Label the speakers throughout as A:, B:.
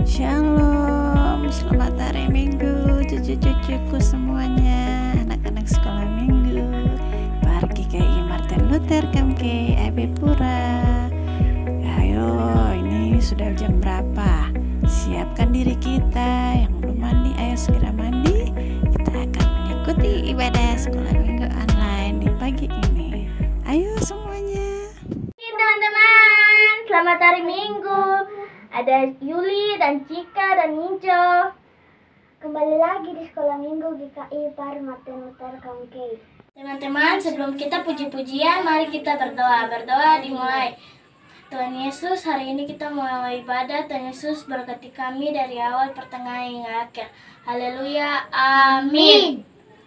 A: Shalom, selamat hari Minggu cucu-cucuku semuanya, anak-anak sekolah minggu Parki KI Martin Luther KMK AB Pura. Ayo, ini sudah jam berapa? Siapkan diri kita, yang belum mandi ayo segera mandi. Kita akan mengikuti ibadah sekolah minggu online di pagi ini. Ayo semuanya.
B: Teman-teman, selamat hari Minggu. Ada Yuli dan Cika dan Nijo.
C: Kembali lagi di sekolah minggu GKI Par Martin Luther KMK.
B: Teman-teman, sebelum kita puji-pujian, mari kita berdoa. Berdoa dimulai. Tuhan Yesus, hari ini kita mulai ibadah. Tuhan Yesus berkati kami dari awal, pertengahan hingga akhir. Haleluya, amin.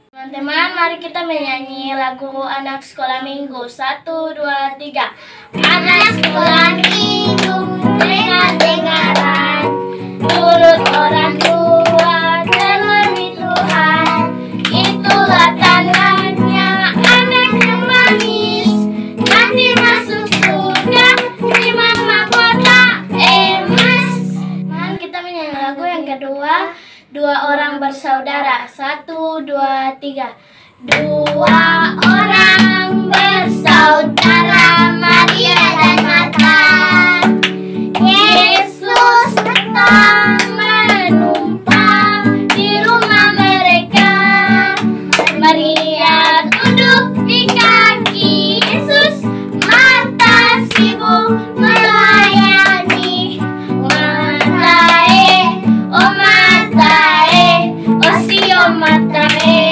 B: Teman-teman, mari kita menyanyi lagu anak sekolah minggu. 1, 2, 3. Anak sekolah minggu, dengar-dengaran, turut orang tua, terlebih Tuhan. Itulah tandanya anak yang manis, nanti masuk surga, terima mahkota emas. Mari kita menyanyi lagu yang kedua. Dua orang bersaudara. 1, 2, 3. Dua orang bersaudara, Maria dan Marta. Yesus datang menumpang di rumah mereka. Maria duduk di kaki Yesus, Marta sibuk melayani. Matae, oh matae, oh sio matae.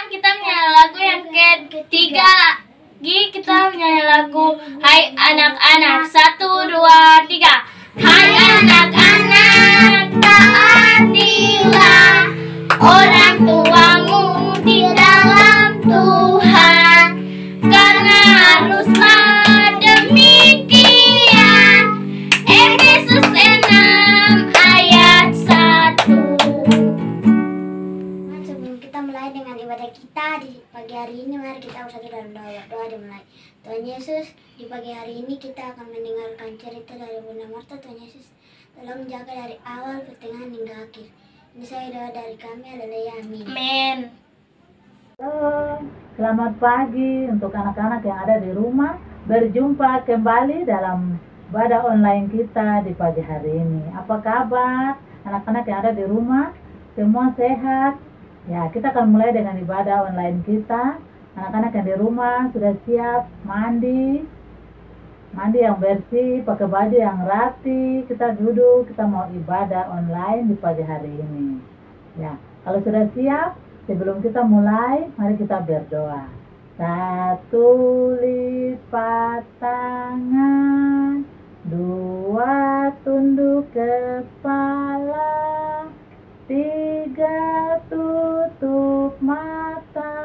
B: Kita menyanyi lagu yang ketiga lagi. Kita menyanyi lagu Hai Anak-anak. 1, 2, 3. Hai anak-anak, taatilah orang tuamu di dalam Tuhan, karena haruslah demikian. Efesus 6 ayat 1.
C: Sebelum kita mulai dengan ibadah kita di pagi hari ini, mari kita bersatu dalam doa dimulai. Tuhan Yesus, di pagi hari ini kita akan mendengarkan cerita dari Bunda Marta. Tuhan Yesus, tolong jaga dari awal, pertengahan hingga akhir. Ini saya doa dari kami, haleluya, amin.
B: Amin.
D: Halo, selamat pagi untuk anak-anak yang ada di rumah. Berjumpa kembali dalam ibadah online kita di pagi hari ini. Apa kabar anak-anak yang ada di rumah? Semua sehat? Ya, kita akan mulai dengan ibadah online kita. Anak-anak yang di rumah sudah siap mandi yang bersih, pakai baju yang rapi. Kita duduk, kita mau ibadah online di pagi hari ini. Ya, kalau sudah siap, sebelum kita mulai, mari kita berdoa. 1, lipat tangan, 2, tunduk kepala, 3, tutup mata.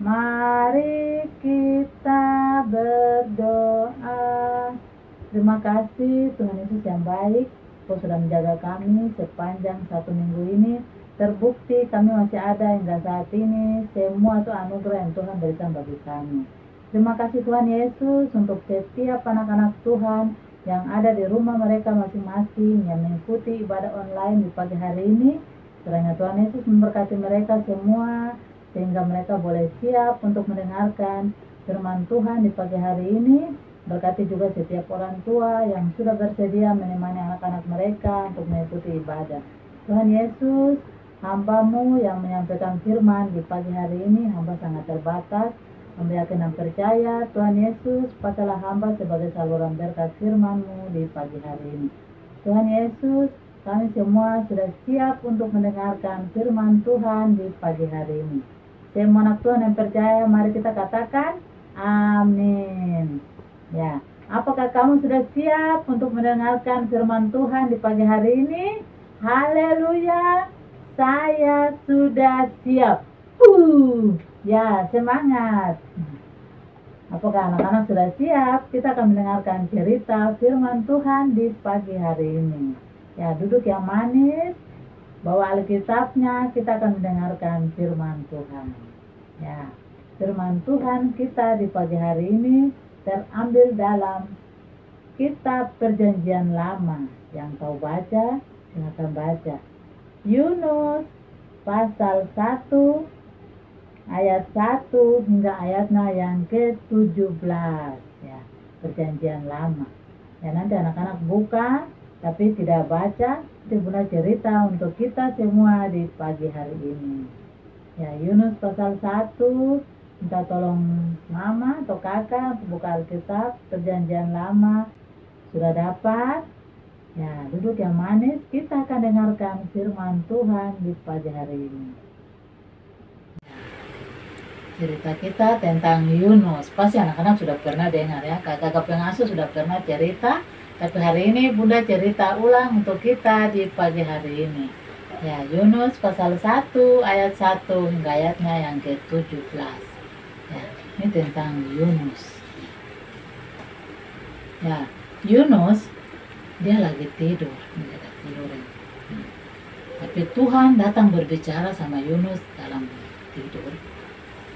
D: Mari kita berdoa. Terima kasih Tuhan Yesus yang baik, Kau sudah menjaga kami sepanjang 1 minggu ini. Terbukti kami masih ada hingga saat ini. Semua itu anugerah yang Tuhan berikan bagi kami. Terima kasih Tuhan Yesus untuk setiap anak-anak Tuhan yang ada di rumah mereka masing-masing, yang mengikuti ibadah online di pagi hari ini. Kiranya Tuhan Yesus memberkati mereka semua, sehingga mereka boleh siap untuk mendengarkan firman Tuhan di pagi hari ini. Berkati juga setiap orang tua yang sudah bersedia menemani anak-anak mereka untuk mengikuti ibadah. Tuhan Yesus, hamba-Mu yang menyampaikan firman di pagi hari ini, hamba sangat terbatas. Hamba yakin dan percaya, Tuhan Yesus, pakailah hamba sebagai saluran berkat firman-Mu di pagi hari ini. Tuhan Yesus, kami semua sudah siap untuk mendengarkan firman Tuhan di pagi hari ini. Semua anak Tuhan yang percaya, mari kita katakan amin. Ya, apakah kamu sudah siap untuk mendengarkan firman Tuhan di pagi hari ini? Haleluya, saya sudah siap. Ya, semangat. Apakah anak-anak sudah siap? Kita akan mendengarkan cerita firman Tuhan di pagi hari ini. Ya, duduk yang manis, bawa Alkitabnya, kita akan mendengarkan firman Tuhan. Ya, firman Tuhan kita di pagi hari ini terambil dalam Kitab Perjanjian Lama. Yang tahu baca, silakan baca. Yunus pasal 1 ayat 1 hingga ayatnya yang ke-17 ya, Perjanjian Lama. Ya, nanti anak-anak buka tapi tidak baca, itu Bunda cerita untuk kita semua di pagi hari ini. Ya, Yunus pasal 1, minta tolong mama atau kakak untuk buka Alkitab Perjanjian Lama. Sudah dapat? Ya, duduk yang manis, kita akan dengarkan firman Tuhan di pagi hari ini. Cerita kita tentang Yunus, pasti anak-anak sudah pernah dengar ya, kakak pengasuh sudah pernah cerita, tapi hari ini Bunda cerita ulang untuk kita di pagi hari ini. Ya, Yunus pasal 1 ayat 1 hingga ayatnya yang ke-17. Ya, ini tentang Yunus. Ya, Yunus dia lagi tidur, tapi Tuhan datang berbicara sama Yunus dalam tidur.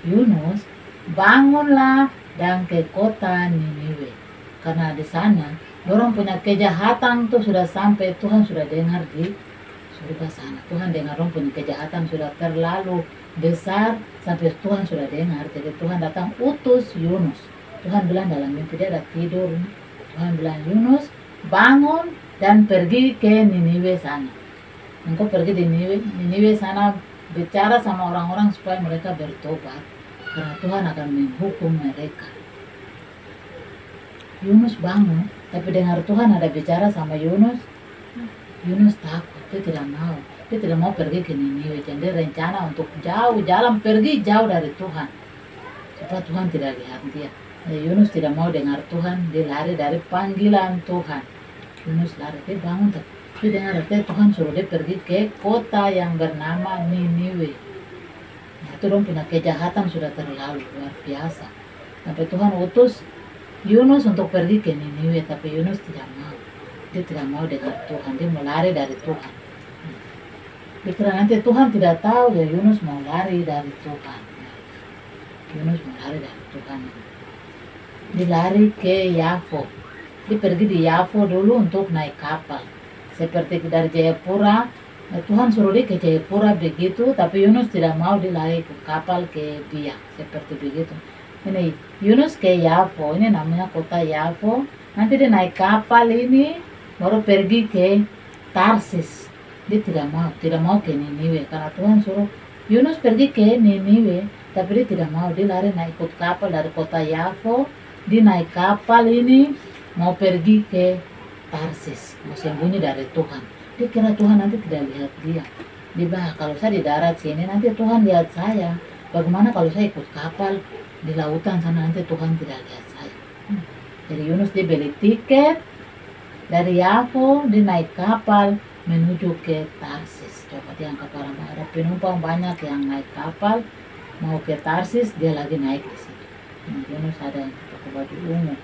D: Yunus, bangunlah dan ke kota Niniwe, karena di sana orang punya kejahatan tuh sudah sampai, Tuhan sudah dengar di surga sana. Tuhan dengar orang punya kejahatan sudah terlalu besar sampai Tuhan sudah dengar. Jadi Tuhan datang utus Yunus. Tuhan bilang dalam mimpi, dia ada tidur. Tuhan bilang, Yunus, bangun dan pergi ke Niniwe sana. Engkau pergi di Niniwe sana, bicara sama orang-orang supaya mereka bertobat, karena Tuhan akan menghukum mereka. Yunus bangun, tapi dengar Tuhan ada bicara sama Yunus. Yunus takut, dia tidak mau. Dia tidak mau pergi ke Niniwe. Jadi dia rencana untuk jauh jalan, pergi jauh dari Tuhan, supaya Tuhan tidak lihat dia. Yunus tidak mau dengar Tuhan, dia lari dari panggilan Tuhan. Yunus lari, dia bangun, tapi dengar Tuhan suruh dia pergi ke kota yang bernama Niniwe. Nah, itu dong punya kejahatan sudah terlalu luar biasa. Sampai Tuhan utus Yunus untuk pergi ke Niniwe, tapi Yunus tidak mau. Dia tidak mau dengar Tuhan, dia mau lari dari Tuhan. Dikira nanti Tuhan tidak tahu ya Yunus mau lari dari Tuhan. Yunus mau lari dari Tuhan. Dilari ke Yafo. Dia pergi di Yafo dulu untuk naik kapal. Seperti dari Jayapura, Tuhan suruh dia ke Jayapura begitu, tapi Yunus tidak mau dilari ke kapal ke Biak, seperti begitu. Ini Yunus ke Yafo, ini namanya kota Yafo. Nanti dia naik kapal ini, baru pergi ke Tarsis. Dia tidak mau ke Niniwe, karena Tuhan suruh Yunus pergi ke Niniwe, tapi dia tidak mau. Dia lari naik kapal dari kota Yafo. Dia naik kapal ini mau pergi ke Tarsis, mau sembunyi dari Tuhan. Dia kira Tuhan nanti tidak lihat dia. Dia bilang, kalau saya di darat sini nanti Tuhan lihat saya. Bagaimana kalau saya ikut kapal di lautan sana, nanti Tuhan tidak lihat saya. Jadi Yunus dia beli tiket dari Yafo, dia naik kapal menuju ke Tarsis. Coba dia angkat orang, ada penumpang banyak yang naik kapal mau ke Tarsis, dia lagi naik di situ. Yunus ada yang pakai baju ungu,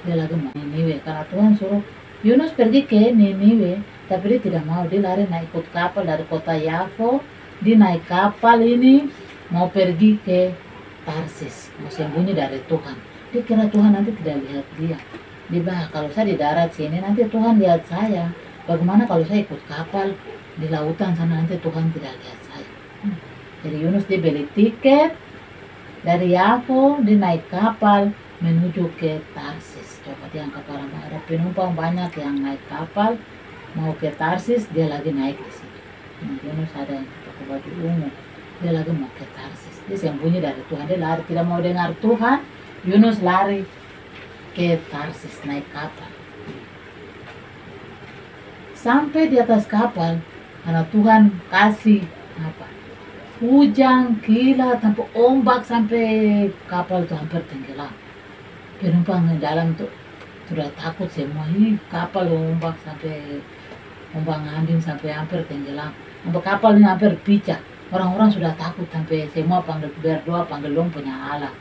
D: dia lagi mau Niniwe, karena Tuhan suruh Yunus pergi ke Niniwe, tapi dia tidak mau. Dia lari naik ikut kapal dari kota Yafo. Dia naik kapal ini mau pergi ke Tarsis, mau sembunyi dari Tuhan. Dia kira Tuhan nanti tidak lihat dia. Dia bilang, kalau saya di darat sini nanti Tuhan lihat saya. Bagaimana kalau saya ikut kapal di lautan sana, nanti Tuhan tidak lihat saya. Jadi Yunus dia beli tiket dari Yafo, dia naik kapal menuju ke Tarsis. Coba dia angkat orang, ada penumpang banyak yang naik kapal mau ke Tarsis, dia lagi naik di situ. Yunus ada yang pakai baju ungu, dia lagi mau ke Tarsis. Dia sembunyi dari Tuhan, dia lari, tidak mau dengar Tuhan. Yunus lari ke Tarsis naik kapal. Sampai di atas kapal, karena Tuhan kasih hujan gila, sampai ombak, sampai kapal itu hampir tenggelam. Penumpang di dalam tuh sudah takut semua. Kapal ombak sampai ombak ngambil sampai hampir tenggelam. Sampai kapal ini hampir pecah. Orang-orang sudah takut sampai semua berdoa panggil dong punya Allah.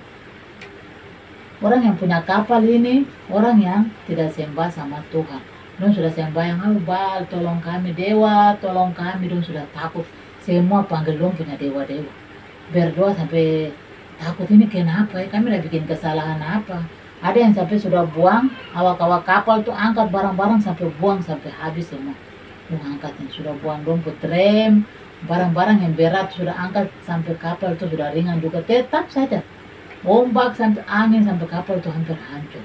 D: Orang yang punya kapal ini orang yang tidak sembah sama Tuhan. Dong sudah sembahyang, Baal tolong kami, Dewa tolong kami. Dong sudah takut. Semua panggil dong punya dewa-dewa. Berdoa sampai takut, ini kenapa ya? Kami udah bikin kesalahan apa? Ada yang sampai sudah buang, awak-awak kapal tuh angkat barang-barang sampai buang sampai habis semua. Angkat yang sudah buang dompet rem, barang-barang yang berat sudah angkat sampai kapal itu sudah ringan juga, tetap saja ombak sampai angin sampai kapal itu hampir hancur.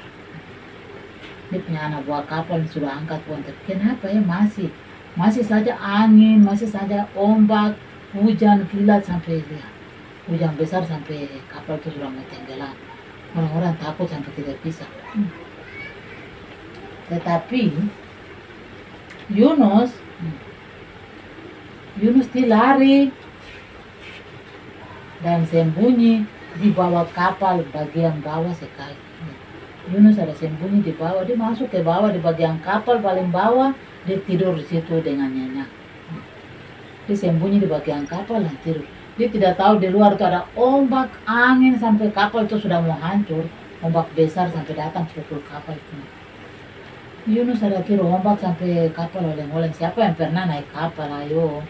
D: Dia punya anak buah kapal sudah angkat buang, tapi kenapa ya masih saja angin, masih saja ombak, hujan kilat sampai hujan besar sampai kapal itu sudah mau tenggelam. Orang-orang takut sampai tidak bisa. Tetapi Yunus dia lari dan sembunyi di bawah kapal bagian bawah sekali. Yunus ada sembunyi di bawah, dia masuk ke bawah di bagian kapal paling bawah, dia tidur di situ dengan nyenyak. Dia sembunyi di bagian kapal dan tidur. Dia tidak tahu di luar itu ada ombak angin sampai kapal itu sudah mau hancur, ombak besar sampai datang pukul kapal itu. Yunus ada kira ombak sampai kapal oleng-oleng. Siapa yang pernah naik kapal? Ayo,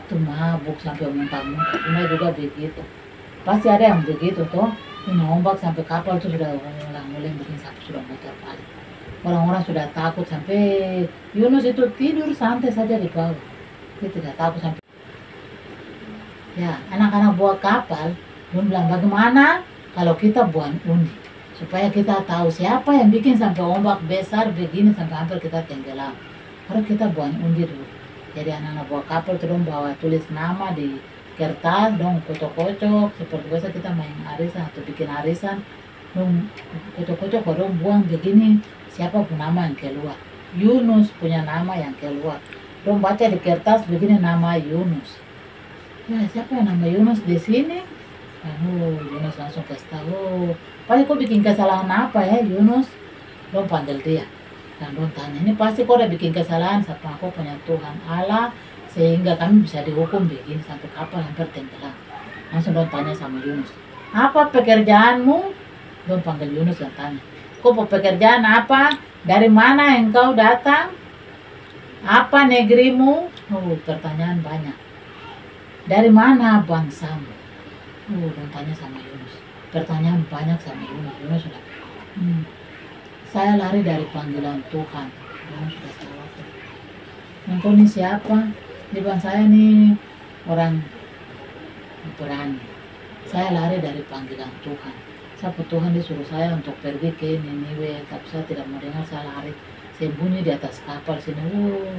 D: itu mabuk sampai muntah-muntah. Ini juga begitu. Pasti ada yang begitu toh. Ini ombak sampai kapal itu sudah oleng-oleng bikin sampai sudah muter balik. Orang-orang sudah takut sampai Yunus itu tidur santai saja di bawah. Dia tidak takut sampai. Ya, anak-anak buah kapal belum bilang bagaimana kalau kita buat undi supaya kita tahu siapa yang bikin sampai ombak besar begini sampai hampir kita tenggelam. Harus kita buat undi dulu. Jadi anak-anak buah kapal itu dong bawa tulis nama di kertas, dong kocok-kocok seperti biasa kita main arisan atau bikin arisan, dong kocok-kocok dong buang begini siapa pun nama yang keluar. Yunus punya nama yang keluar. Dong baca di kertas begini nama Yunus. Ya, siapa yang nama Yunus di sini? Lalu Yunus langsung kasih tahu, pasti kau bikin kesalahan apa ya Yunus? Dong panggil dia dan dong tanya, ini pasti kau udah bikin kesalahan sama kau punya Tuhan Allah sehingga kami bisa dihukum begini sampai kapal hampir tenggelam. Langsung dong tanya sama Yunus, apa pekerjaanmu? Dong panggil Yunus dan tanya, kau pekerjaan apa? Dari mana engkau datang? Apa negerimu? Oh, pertanyaan banyak. Dari mana bangsamu? Dan tanya sama Yunus. Pertanyaan banyak sama Yunus. Yunus sudah. Saya lari dari panggilan Tuhan. Yunus sudah tahu. Engkau ini siapa? Di bangsa saya nih orang berani. Saya lari dari panggilan Tuhan. Siapa Tuhan disuruh saya untuk pergi ke Niniwe, tapi saya tidak mau dengar. Saya lari sembunyi di atas kapal sini.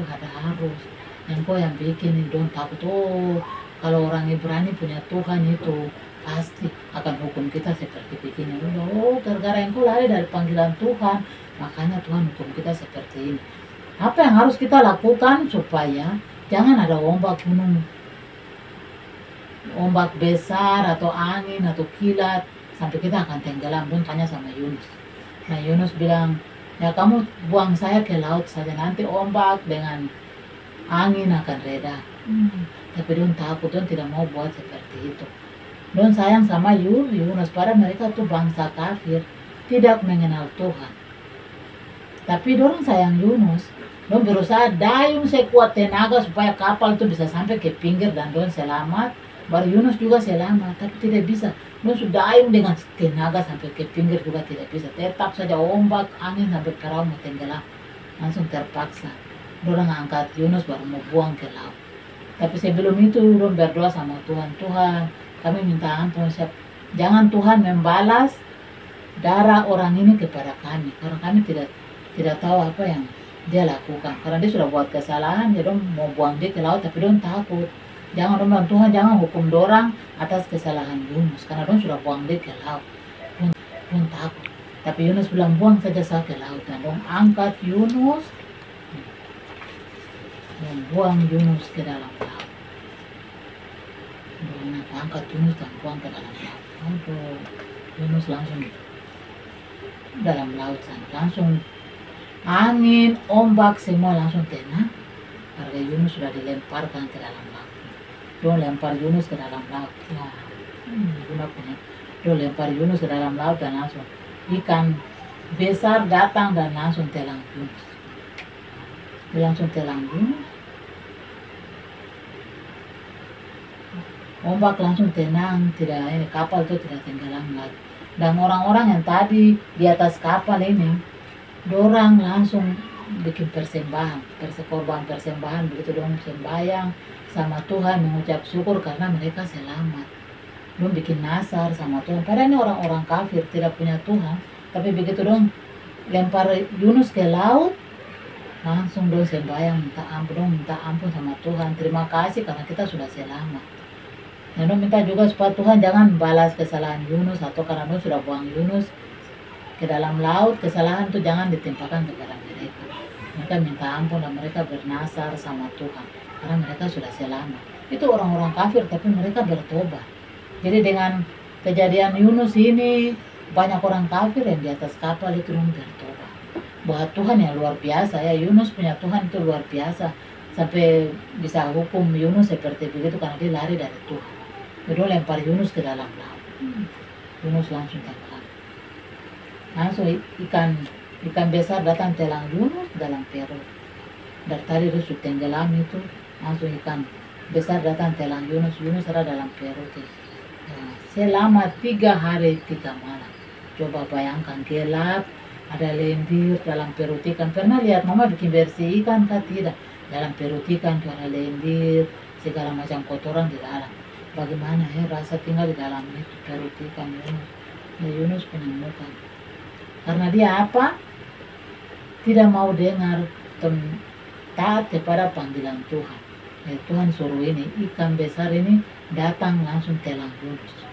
D: Ada harus. Engkau yang bikin, don't takut. Kalau orang Ibrani punya Tuhan itu pasti akan hukum kita seperti begini. Gara-gara engkau lari dari panggilan Tuhan, makanya Tuhan hukum kita seperti ini. Apa yang harus kita lakukan supaya jangan ada ombak gunung, ombak besar atau angin atau kilat sampai kita akan tenggelam? Don tanya sama Yunus. Nah Yunus bilang, ya kamu buang saya ke laut saja, nanti ombak dengan angin akan reda. Tapi don takut, don tidak mau buat seperti itu. Don sayang sama Yunus, pada mereka tuh bangsa kafir, tidak mengenal Tuhan. Tapi don sayang Yunus, don berusaha dayung sekuat tenaga supaya kapal itu bisa sampai ke pinggir dan don selamat. Baru Yunus juga selamat, tapi tidak bisa. Don sudah dayung dengan tenaga sampai ke pinggir juga tidak bisa. Tetap saja ombak, angin sampai perahu mau tenggelam. Langsung terpaksa. Dorang angkat Yunus baru mau buang ke laut. Tapi sebelum itu dorang berdoa sama Tuhan. Tuhan, kami minta ampun. Jangan Tuhan membalas darah orang ini kepada kami. Karena kami tidak tahu apa yang dia lakukan. Karena dia sudah buat kesalahan, ya dorang mau buang dia ke laut. Tapi dorang takut. Jangan dorang, Tuhan jangan hukum dorang atas kesalahan Yunus. Karena dorang sudah buang dia ke laut. Dorang takut. Tapi Yunus bilang buang saja saya ke laut. Dan dorang angkat Yunus. Buang Yunus ke dalam laut. Angkat Yunus dan buang ke dalam laut. Yunus langsung dalam laut sana. Langsung angin, ombak semua langsung tenang. Karena Yunus sudah dilemparkan ke dalam laut. Dia lempar Yunus ke dalam laut. Ya, dia lempar Yunus ke dalam laut dan langsung ikan besar datang dan langsung telan Yunus. Dia langsung telan Yunus. Ombak langsung tenang, tidak ini kapal itu tidak tenggelam lagi. Dan orang-orang yang tadi di atas kapal ini, dorang langsung bikin persembahan, korban persembahan, begitu dong sembahyang sama Tuhan, mengucap syukur karena mereka selamat. Dong bikin nasar sama Tuhan. Padahal ini orang-orang kafir, tidak punya Tuhan. Tapi begitu dong lempar Yunus ke laut, langsung dong sembahyang, minta ampun sama Tuhan. Terima kasih karena kita sudah selamat. Dan dong minta juga supaya Tuhan jangan balas kesalahan Yunus, atau karena dong sudah buang Yunus ke dalam laut, kesalahan itu jangan ditimpakan kepada mereka. Mereka minta ampun dan mereka bernasar sama Tuhan karena mereka sudah selamat. Itu orang-orang kafir tapi mereka bertobat. Jadi dengan kejadian Yunus ini, banyak orang kafir yang di atas kapal itu bertobat. Bahwa Tuhan yang luar biasa ya, Yunus punya Tuhan itu luar biasa. Sampai bisa hukum Yunus seperti begitu karena dia lari dari Tuhan. Jadi lempar Yunus ke dalam laut. Yunus langsung tenggelam. Langsung ikan besar datang telang Yunus dalam perut. Dari tadi dia sudah tenggelam itu, langsung ikan besar datang telang Yunus. Yunus ada dalam perut. Selama 3 hari 3 malam. Coba bayangkan, gelap, ada lendir dalam perut ikan. Pernah lihat mama bikin bersih ikan kah? Tidak. Dalam perut ikan itu ada lendir, segala macam kotoran di dalam. Bagaimana ya rasa tinggal di dalam itu perut ikan Yunus. Ya, Yunus menemukan. Karena dia apa? Tidak mau dengar taat kepada panggilan Tuhan. Ya, Tuhan suruh ini, ikan besar ini datang langsung telang Yunus.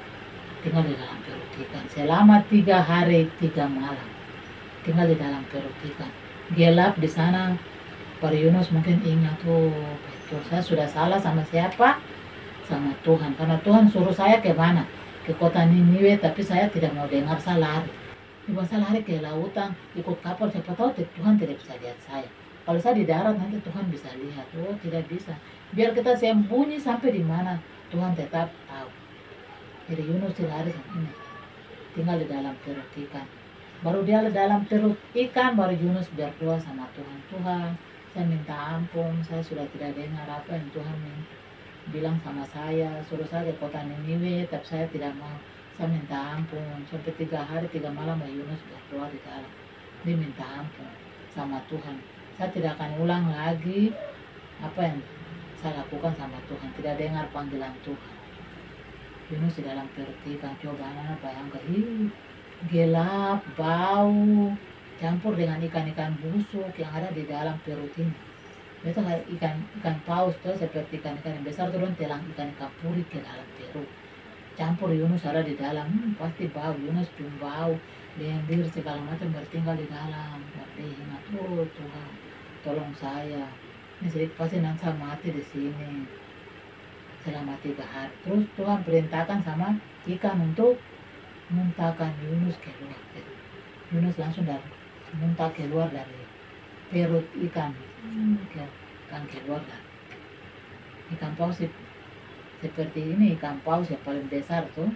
D: Tinggal di dalam perut ikan. Selama 3 hari 3 malam. Tinggal di dalam perut ikan. Gelap di sana. Para Yunus mungkin ingat, oh betul, saya sudah salah sama siapa? Sama Tuhan. Karena Tuhan suruh saya ke mana? Ke kota Niniwe, tapi saya tidak mau dengar, saya lari. Ibu saya lari ke lautan, ikut kapal, siapa tahu Tuhan tidak bisa lihat saya. Kalau saya di darat nanti Tuhan bisa lihat. Oh tidak bisa. Biar kita sembunyi sampai di mana, Tuhan tetap tahu. Jadi Yunus lari sampai ini. Tinggal di dalam perut ikan. Baru dia di dalam perut ikan, baru Yunus berdoa sama Tuhan. Tuhan, saya minta ampun, saya sudah tidak dengar apa yang Tuhan bilang sama saya, suruh saya ke kota Niniwe, tapi saya tidak mau. Saya minta ampun. Sampai 3 hari 3 malam Yunus berdoa di dalam. Dia minta ampun sama Tuhan. Saya tidak akan ulang lagi apa yang saya lakukan sama Tuhan. Tidak dengar panggilan Tuhan. Yunus di dalam perut ikan. Coba anak bayangkan, gelap, bau, campur dengan ikan-ikan busuk yang ada di dalam perut ini. Itu kayak ikan paus tuh, seperti ikan-ikan yang besar tuh telang ikan-ikan puri ke dalam perut. Campur Yunus ada di dalam, pasti bau. Yunus pun bau, lendir segala macam bertinggal di dalam. Berarti ingat, oh Tuhan, tolong saya. Ini sedikit pasti nanti saya mati di sini selama 3 hari. Terus Tuhan perintahkan sama ikan untuk muntahkan Yunus keluar. Yunus langsung muntah keluar dari perut ikan. Ikan keluar dari ikan paus seperti ini. Ikan paus yang paling besar tuh,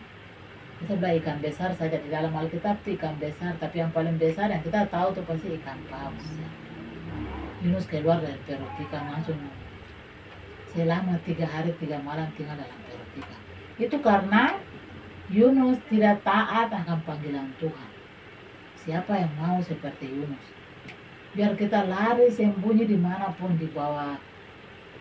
D: kita bilang ikan besar saja di dalam Alkitab tuh ikan besar, tapi yang paling besar yang kita tahu tuh pasti ikan paus. Yunus keluar dari perut ikan langsung selama 3 hari 3 malam tinggal dalam perut ikan. Itu karena Yunus tidak taat akan panggilan Tuhan. Siapa yang mau seperti Yunus? Biar kita lari sembunyi dimanapun, di bawah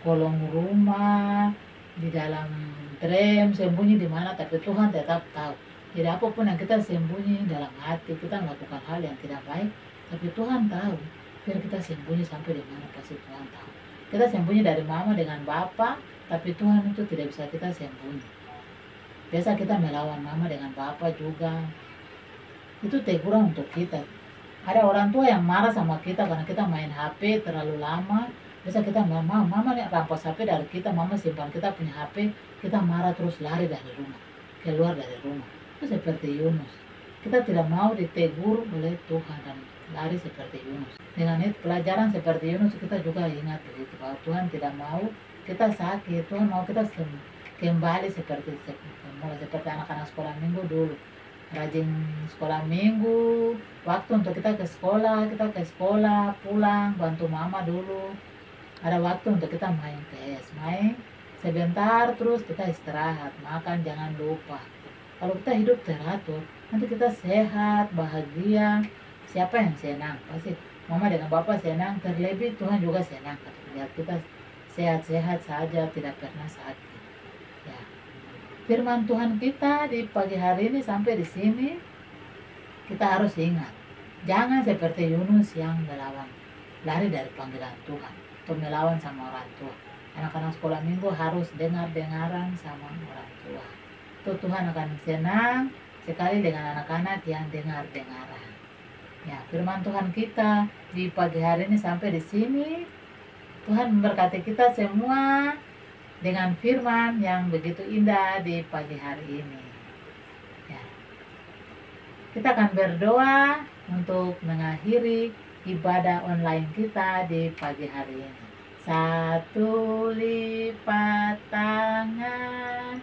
D: kolong rumah, di dalam tram, sembunyi di mana, tapi Tuhan tetap tahu. Jadi apapun yang kita sembunyi dalam hati, kita melakukan hal yang tidak baik, tapi Tuhan tahu. Biar kita sembunyi sampai di mana, pasti Tuhan tahu. Kita sembunyi dari mama dengan bapak, tapi Tuhan itu tidak bisa kita sembunyi. Biasa kita melawan mama dengan bapak juga. Itu teguran untuk kita. Ada orang tua yang marah sama kita karena kita main HP terlalu lama. Biasa kita mama rampas HP dari kita, mama simpan kita punya HP, kita marah terus lari dari rumah, keluar dari rumah. Itu seperti Yunus. Kita tidak mau ditegur oleh Tuhan dan lari seperti Yunus. Dengan itu pelajaran seperti Yunus kita juga ingat begitu, bahwa Tuhan tidak mau kita sakit, Tuhan mau kita kembali seperti anak-anak sekolah minggu dulu. Rajin sekolah minggu, waktu untuk kita ke sekolah, pulang, bantu mama dulu. Ada waktu untuk kita main PS, main sebentar terus kita istirahat, makan jangan lupa. Kalau kita hidup teratur, nanti kita sehat, bahagia. Siapa yang senang? Pasti mama dengan bapak senang, terlebih Tuhan juga senang lihat kita sehat-sehat saja, tidak pernah sakit. Ya. Firman Tuhan kita di pagi hari ini sampai di sini, kita harus ingat, jangan seperti Yunus yang melawan, lari dari panggilan Tuhan atau melawan sama orang tua. Anak-anak sekolah minggu harus dengar-dengaran sama orang tua. Itu Tuhan akan senang sekali dengan anak-anak yang dengar-dengaran. Ya, firman Tuhan kita di pagi hari ini sampai di sini. Tuhan memberkati kita semua dengan firman yang begitu indah di pagi hari ini. Ya. Kita akan berdoa untuk mengakhiri ibadah online kita di pagi hari ini. 1 lipat tangan,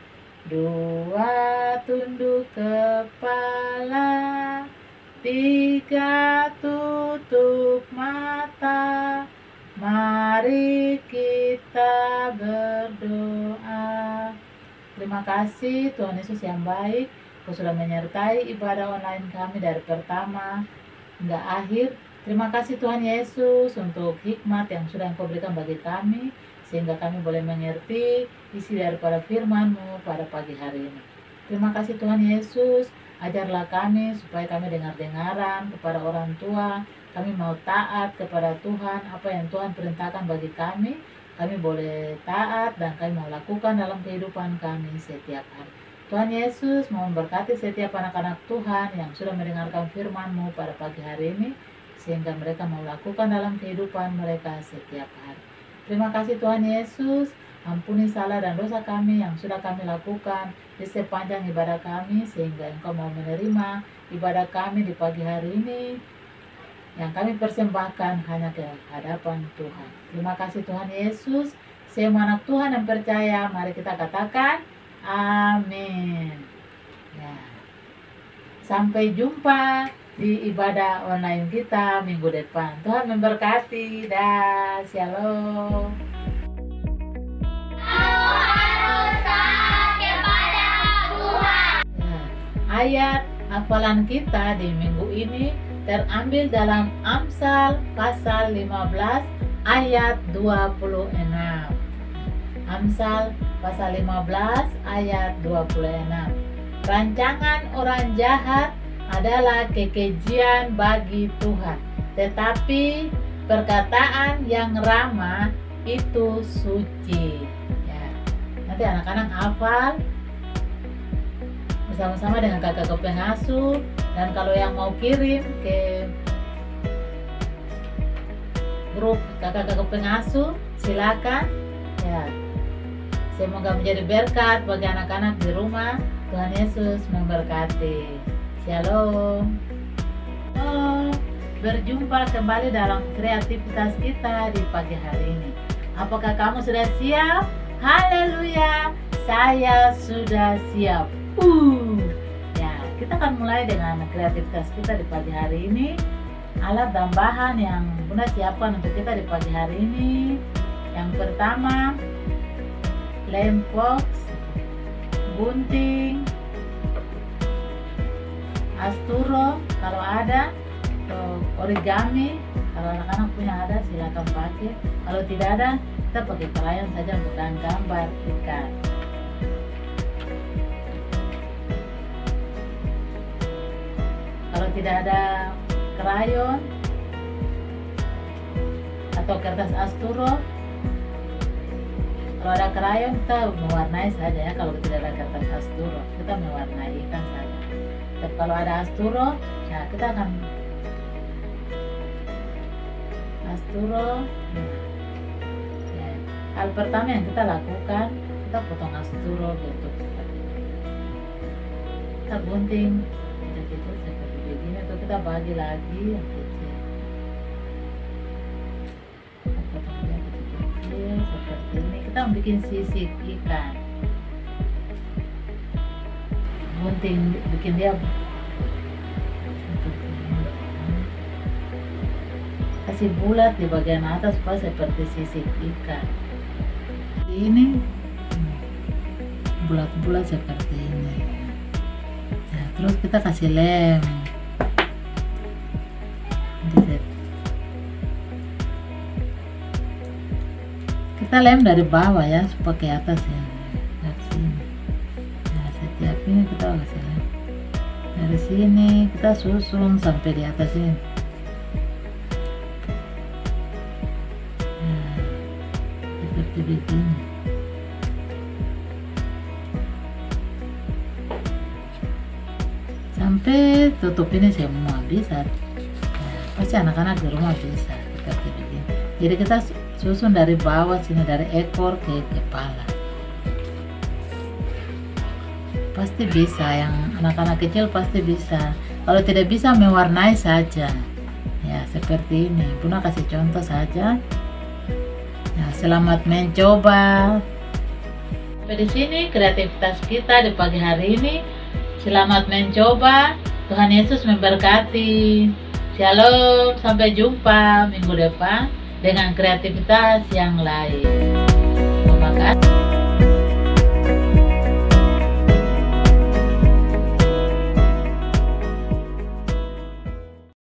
D: 2 tunduk kepala, 3 tutup mata. Mari kita berdoa. Terima kasih Tuhan Yesus yang baik, Kau sudah menyertai ibadah online kami dari pertama hingga akhir. Terima kasih Tuhan Yesus untuk hikmat yang sudah Engkau berikan bagi kami, sehingga kami boleh mengerti isi daripada firman-Mu pada pagi hari ini. Terima kasih Tuhan Yesus, ajarlah kami supaya kami dengar-dengaran kepada orang tua. Kami mau taat kepada Tuhan, apa yang Tuhan perintahkan bagi kami boleh taat dan kami mau lakukan dalam kehidupan kami setiap hari. Tuhan Yesus mau memberkati setiap anak-anak Tuhan yang sudah mendengarkan firman-Mu pada pagi hari ini, sehingga mereka mau lakukan dalam kehidupan mereka setiap hari. Terima kasih Tuhan Yesus, ampuni salah dan dosa kami yang sudah kami lakukan di sepanjang ibadah kami, sehingga Engkau mau menerima ibadah kami di pagi hari ini yang kami persembahkan hanya ke hadapan Tuhan. Terima kasih Tuhan Yesus. Semua anak Tuhan yang percaya, mari kita katakan amin. Ya. Sampai jumpa di ibadah online kita minggu depan. Tuhan memberkati. Dah, shalom. Nah, ayat hafalan kita di minggu ini terambil dalam Amsal pasal 15 ayat 26. Amsal pasal 15 ayat 26. Rancangan orang jahat adalah kekejian bagi Tuhan, tetapi perkataan yang ramah itu suci. Ya. Nanti anak-anak hafal bersama-sama dengan kakak pengasuh, dan kalau yang mau kirim ke grup kakak-kakak pengasuh silakan. Ya. Semoga menjadi berkat bagi anak-anak di rumah. Tuhan Yesus memberkati. Shalom. Berjumpa kembali dalam kreativitas kita di pagi hari ini. Apakah kamu sudah siap? Haleluya, saya sudah siap. Ya, kita akan mulai dengan kreativitas kita di pagi hari ini. Alat dan bahan yang Bunda siapkan untuk kita di pagi hari ini. Yang pertama, lem box, gunting, asturo kalau ada, atau origami kalau anak-anak punya ada silakan pakai. Kalau tidak ada, kita pakai krayon saja untuk gambar ikan. Kalau tidak ada krayon atau kertas asturo, kalau ada krayon kita mewarnai saja ya. Kalau tidak ada kertas asturo, kita mewarnai ikan saja. Tapi kalau ada asturo, ya kita akan asturo. Ya. Hal pertama yang kita lakukan, kita potong asturo bentuk seperti ini. Kita gunting kecil-kecil seperti begini, atau kita bagi lagi yang kecil. Kita potong dia kecil-kecil seperti ini. Kita bikin sisik ikan. Gunting bikin dia seperti ini. Kasih bulat di bagian atas supaya seperti sisik ikan. Ini bulat-bulat seperti ini. Nah, Terus kita kasih lem. Kita lem dari bawah ya, supaya ke atas ya, dari sini. Nah, setiap ini kita kasih lem. Dari sini kita susun sampai di atas ini. Nah, seperti begini. Sampai tutup ini semua bisa. Nah, pasti anak-anak di rumah bisa seperti begini. Jadi kita susun dari bawah sini, dari ekor ke kepala. Pasti bisa, yang anak-anak kecil pasti bisa. Kalau tidak bisa, mewarnai saja. Ya, seperti ini. Bunda kasih contoh saja. Nah, selamat mencoba. Sampai di sini kreativitas kita di pagi hari ini. Selamat mencoba. Tuhan Yesus memberkati. Shalom, sampai jumpa minggu depan dengan kreativitas yang lain. Terima kasih.